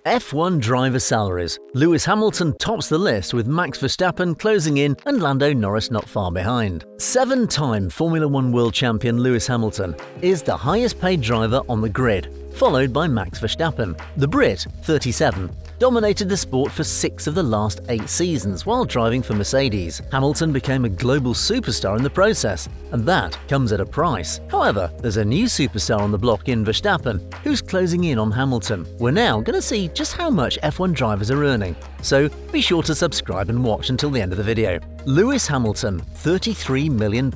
F1 driver salaries. Lewis Hamilton tops the list with Max Verstappen closing in and Lando Norris not far behind. 7-time Formula One world champion Lewis Hamilton is the highest paid driver on the grid, followed by Max Verstappen. The Brit, 37, dominated the sport for 6 of the last 8 seasons while driving for Mercedes. Hamilton became a global superstar in the process, and that comes at a price. However, there's a new superstar on the block in Verstappen who's closing in on Hamilton. We're now going to see just how much F1 drivers are earning, so be sure to subscribe and watch until the end of the video. Lewis Hamilton, £33 million.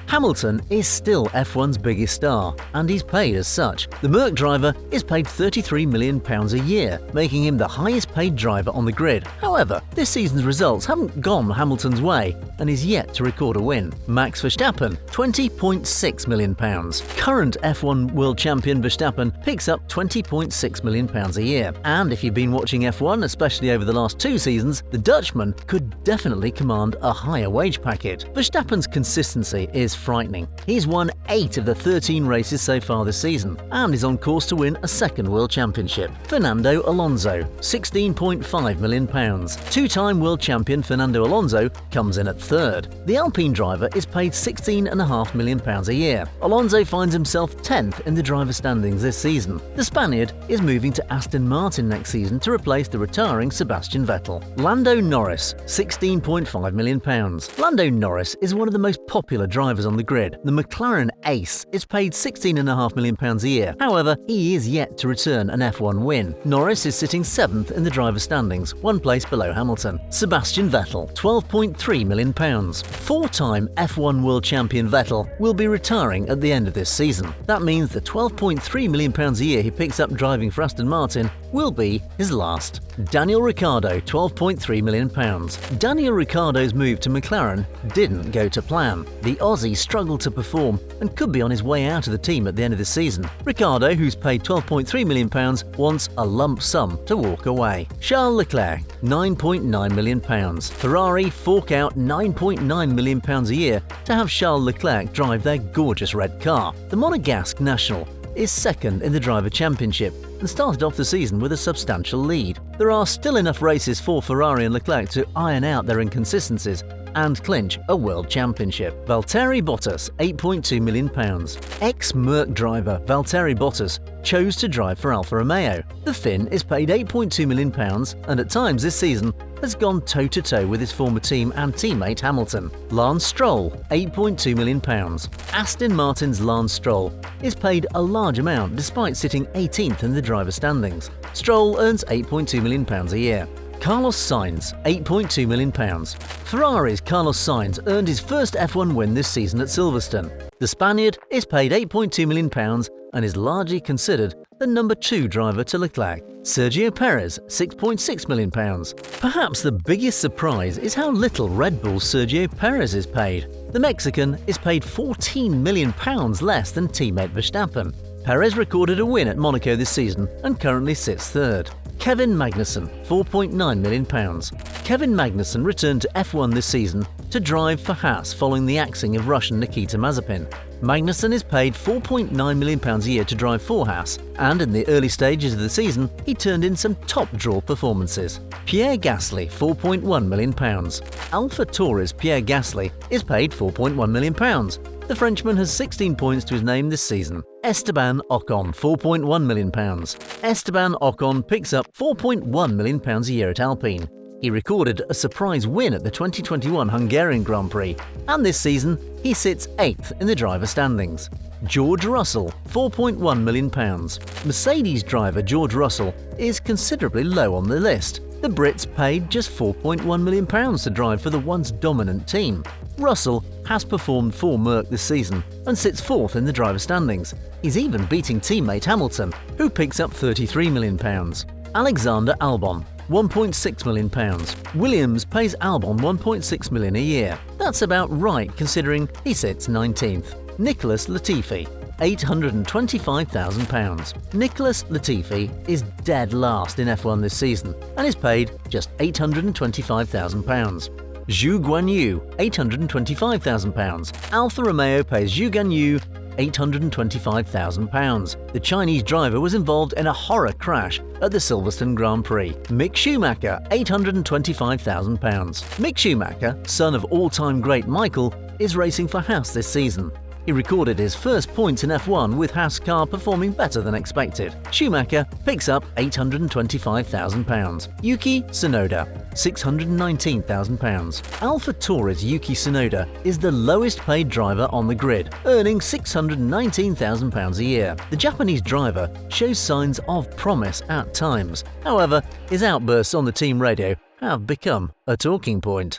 Hamilton is still F1's biggest star, and he's paid as such. The Merc driver is paid £33 million a year, making him the highest paid driver on the grid. However, this season's results haven't gone Hamilton's way, and is yet to record a win. Max Verstappen, £20.6 million. Current F1 world champion Verstappen picks up £20.6 million a year. And if you've been watching F1, especially over the last 2 seasons, the Dutchman could definitely command a higher wage packet. Verstappen's consistency is frightening. He's won 8 of the 13 races so far this season, and is on course to win a second world championship. Fernando Alonso, £16.5 million. 2-time world champion Fernando Alonso comes in at 3rd. The Alpine driver is paid £16.5 million a year. Alonso finds himself 10th in the driver standings this season. The Spaniard is moving to Aston Martin next season to replace the retiring Sebastian Vettel. Lando Norris, £16.5 million. Lando Norris is one of the most popular drivers on the grid. The McLaren ace is paid £16.5 million a year. However, he is yet to return an F1 win. Norris is sitting 7th in the driver standings, 1 place below Hamilton. Sebastian Vettel, £12.3 million. 4-time F1 world champion Vettel will be retiring at the end of this season. That means the £12.3 million a year he picks up driving for Aston Martin will be his last. Daniel Ricciardo, £12.3 million. Daniel Ricciardo's move to McLaren didn't go to plan. The Aussie struggled to perform and could be on his way out of the team at the end of the season. Ricciardo, who's paid £12.3 million, wants a lump sum to walk away. Charles Leclerc, £9.9 million. Ferrari fork out £9.9 million a year to have Charles Leclerc drive their gorgeous red car. The Monegasque national is 2nd in the Driver Championship and started off the season with a substantial lead. There are still enough races for Ferrari and Leclerc to iron out their inconsistencies and clinch a world championship. Valtteri Bottas, £8.2 million. Ex-Merc driver Valtteri Bottas chose to drive for Alfa Romeo. The Finn is paid £8.2 million and at times this season has gone toe-to-toe with his former team and teammate Hamilton. Lance Stroll, £8.2 million. Aston Martin's Lance Stroll is paid a large amount despite sitting 18th in the driver standings. Stroll earns £8.2 million a year. Carlos Sainz, £8.2 million. Ferrari's Carlos Sainz earned his first F1 win this season at Silverstone. The Spaniard is paid £8.2 million and is largely considered the number 2 driver to Leclerc. Sergio Perez, £6.6 million. Perhaps the biggest surprise is how little Red Bull's Sergio Perez is paid. The Mexican is paid £14 million less than teammate Verstappen. Perez recorded a win at Monaco this season and currently sits 3rd. Kevin Magnussen, £4.9 million. Kevin Magnussen returned to F1 this season to drive for Haas following the axing of Russian Nikita Mazepin. Magnussen is paid £4.9 million a year to drive for Haas, and in the early stages of the season, he turned in some top-draw performances. Pierre Gasly, £4.1 million. AlphaTauri's Pierre Gasly is paid £4.1 million. The Frenchman has 16 points to his name this season. Esteban Okon, £4.1 million. Esteban Okon picks up £4.1 million a year at Alpine. He recorded a surprise win at the 2021 Hungarian Grand Prix, and this season he sits 8th in the driver standings. George Russell, £4.1 million. Mercedes driver George Russell is considerably low on the list. The Brits paid just £4.1 million to drive for the once dominant team. Russell has performed for Merc this season and sits 4th in the driver standings. He's even beating teammate Hamilton, who picks up £33 million. Alexander Albon, £1.6 million. Williams pays Albon £1.6 million a year. That's about right considering he sits 19th. Nicholas Latifi, £825,000. Nicholas Latifi is dead last in F1 this season and is paid just £825,000. Zhu Guanyu, £825,000. Alfa Romeo pays Zhu Guanyu £825,000. The Chinese driver was involved in a horror crash at the Silverstone Grand Prix. Mick Schumacher, £825,000. Mick Schumacher, son of all-time great Michael, is racing for Haas this season. He recorded his first points in F1 with Haas car performing better than expected. Schumacher picks up £825,000. Yuki Tsunoda, £619,000. AlphaTauri's Yuki Tsunoda is the lowest paid driver on the grid, earning £619,000 a year. The Japanese driver shows signs of promise at times. However, his outbursts on the team radio have become a talking point.